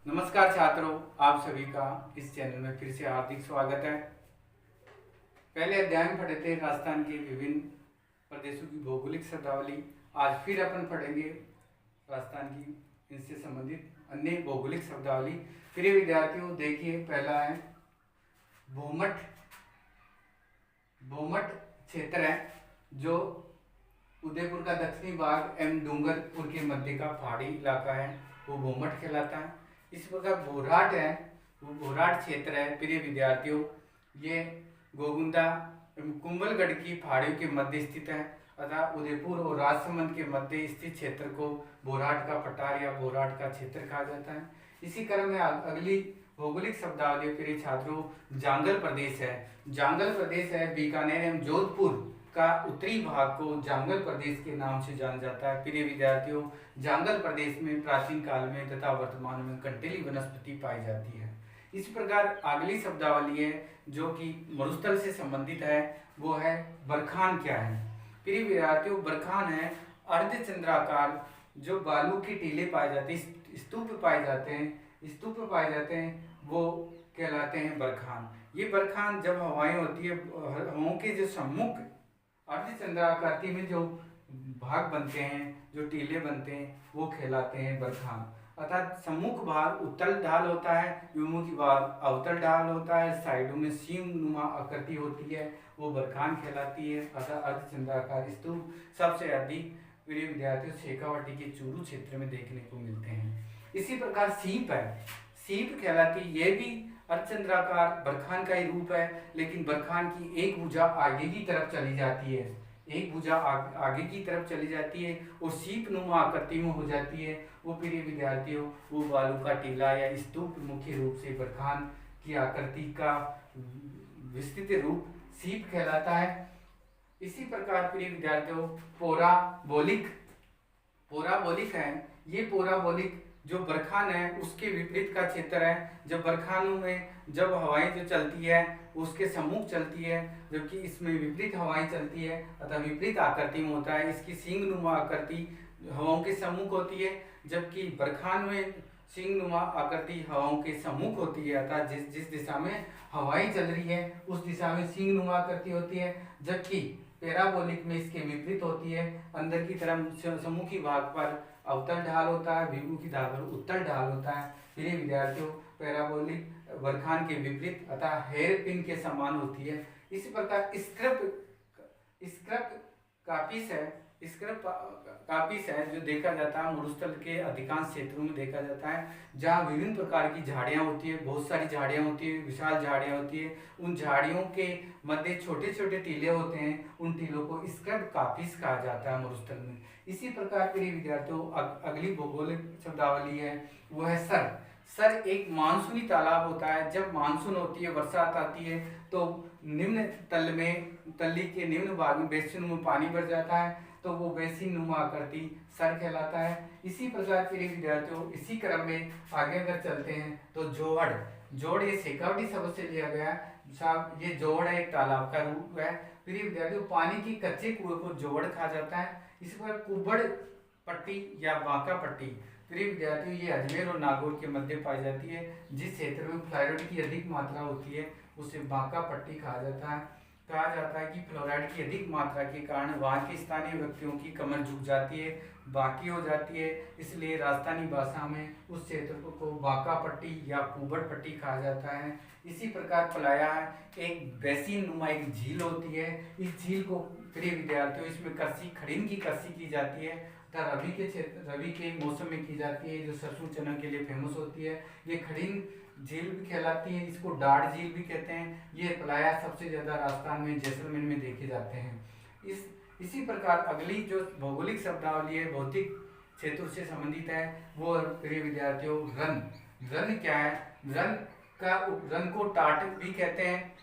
नमस्कार छात्रों, आप सभी का इस चैनल में फिर से हार्दिक स्वागत है। पहले अध्याय में पढ़े थे राजस्थान के विभिन्न प्रदेशों की भौगोलिक शब्दावली। आज फिर अपन पढ़ेंगे राजस्थान की इनसे संबंधित अन्य भौगोलिक शब्दावली। प्रिय विद्यार्थियों, देखिए पहला है भूमठ। भूमठ क्षेत्र है जो उदयपुर का दक्षिणी भाग एवं डूंगरपुर के मध्य का पहाड़ी इलाका है, वो भूमठ कहलाता है। इस प्रकार भोराट है, वो भोराट क्षेत्र है प्रिय विद्यार्थियों, ये गोगुंदा एवं कुंभलगढ़ की पहाड़ियों के मध्य स्थित है अतः उदयपुर और राजसमंद के मध्य स्थित क्षेत्र को भोराट का पठार या भोराट का क्षेत्र कहा जाता है। इसी क्रम में अगली भौगोलिक शब्दावली प्रिय छात्रों जांगल प्रदेश है। जांगल प्रदेश है बीकानेर एवं जोधपुर का उत्तरी भाग को जांगल प्रदेश के नाम से जाना जाता है। प्रिय विद्यार्थियों, जांगल प्रदेश में प्राचीन काल में तथा वर्तमान में कंटीली वनस्पति पाई जाती है। इस प्रकार अगली शब्दावली है जो कि मरुस्थल से संबंधित है, वो है बरखान। क्या है प्रिय विद्यार्थियों? बरखान है अर्धचंद्राकार जो बालू के टीले पाए जाते हैं, स्तूप पाए जाते हैं, वो कहलाते हैं बरखान। ये बरखान जब हवाएं होती है, हवाओं के जो सम्मुख अर्धचंद्राकृति में जो भाग बनते हैं, जो टीले बनते हैं, वो कहलाते हैं बरखान। अर्थात सम्मुख भाग उत्तल ढाल होता है, विमुख भाग अवतल ढाल होता है, साइडों में सीम नुमा आकृति होती है, वो बरखान कहलाती है। अतः अर्धचंद्राकार स्तूप सबसे अधिक प्रिय विद्यार्थियों शेखावाटी के चूरू क्षेत्र में देखने को मिलते हैं। इसी प्रकार सीप है, सीप कहलाती, ये भी अर्धचंद्राकार बरखान का ही रूप है, लेकिन बरखान की एक भुजा आगे की तरफ चली जाती है, एक भुजा आगे की तरफ चली जाती है और सीप नुमा आकृति में हो जाती है। वो प्रिय विद्यार्थियों वो बालू का टीला या स्तूप मुख्य रूप से बरखान की आकृति का विस्तृत रूप सीप कहलाता है। इसी प्रकार प्रिय विद्यार्थियों पोराबोलिक है। ये पोराबोलिक जो बरखान है उसके विपरीत का क्षेत्र है। जब बरखानों में जब हवाएं जो चलती है उसके सम्मुख चलती है, जबकि इसमें विपरीत हवाएं चलती है अतः विपरीत आकृति में होता है। इसकी सींग नुमा आकृति हवाओं के सम्मुख होती है, जबकि बरखान में सींग नुमा आकृति हवाओं के सम्मुख होती है। अर्थात जिस दिशा में हवाएं चल रही है उस दिशा में सींग नुमा आकृति होती है, जबकि पैराबोलिक में इसके विपरीत होती है। अंदर की तरफ सम्मुखी भाग पर अवतल ढाल होता है, विमुखी भाग पर उत्तल ढाल होता है। प्रिय विद्यार्थियों पैराबोलिक बरखान के विपरीत अतः हेयर पिन के समान होती है। इसी प्रकार स्क्रब कापिस है जो देखा जाता है मरुस्थल के अधिकांश क्षेत्रों में देखा जाता है, जहाँ विभिन्न प्रकार की झाड़ियाँ होती है, बहुत सारी झाड़ियाँ होती है, विशाल झाड़ियाँ होती है। उन झाड़ियों के मध्य छोटे छोटे टीले होते हैं, उन टीलों को स्क्रब कापिस कहा जाता है मरुस्थल में। इसी प्रकार प्रिय विद्यार्थियों अगली भौगोलिक शब्दावली है वो है सर एक मानसूनी तालाब होता है। जब मानसून होती है, बरसात आती है, तो निम्न तल्ली के निम्न भाग में बेसिन में पानी भर जाता है, तो वो बेसिन नुमा आकृति सर कहलाता है। इसी प्रकार के विद्यार्थियों इसी क्रम में आगे अगर चलते हैं तो जोड़ ये शेखावटी शब्द से लिया गया साहब। ये जोड़ है, एक तालाब का रूप है। प्रिय विद्यार्थियों पानी की कच्चे कुएं को जोड़ कहा जाता है। इसी प्रकार कुबड़ पट्टी या बांका पट्टी प्रिय विद्यार्थियों ये अजमेर और नागौर के मध्य पाई जाती है। जिस क्षेत्र में फ्लोराइड की अधिक मात्रा होती है उसे बांका पट्टी कहा जाता है कि फ्लोराइड की अधिक मात्रा के कारण वहाँ के स्थानीय व्यक्तियों की कमर झुक जाती है, बाकी हो जाती है, इसलिए राजस्थानी भाषा में उस क्षेत्र को बांका पट्टी या कुबड़ पट्टी कहा जाता है। इसी प्रकार पलाया एक बेसिन नुमा एक झील होती है। इस झील को प्रिय विद्यार्थियों इसमें खड़ीन की कृषि की जाती है, रबी के मौसम में की जाती है, जो सरसों चना के लिए फेमस होती है। ये खड़ीन झील भी कहलाती है, इसको डाढ़ झील भी कहते हैं। ये पलाया सबसे ज्यादा राजस्थान में जैसलमेर में देखे जाते हैं। इसी प्रकार अगली जो भौगोलिक शब्दावली है भौतिक क्षेत्रों से संबंधित है वो प्रिय विद्यार्थियों रन क्या है? रन को टाट भी कहते हैं।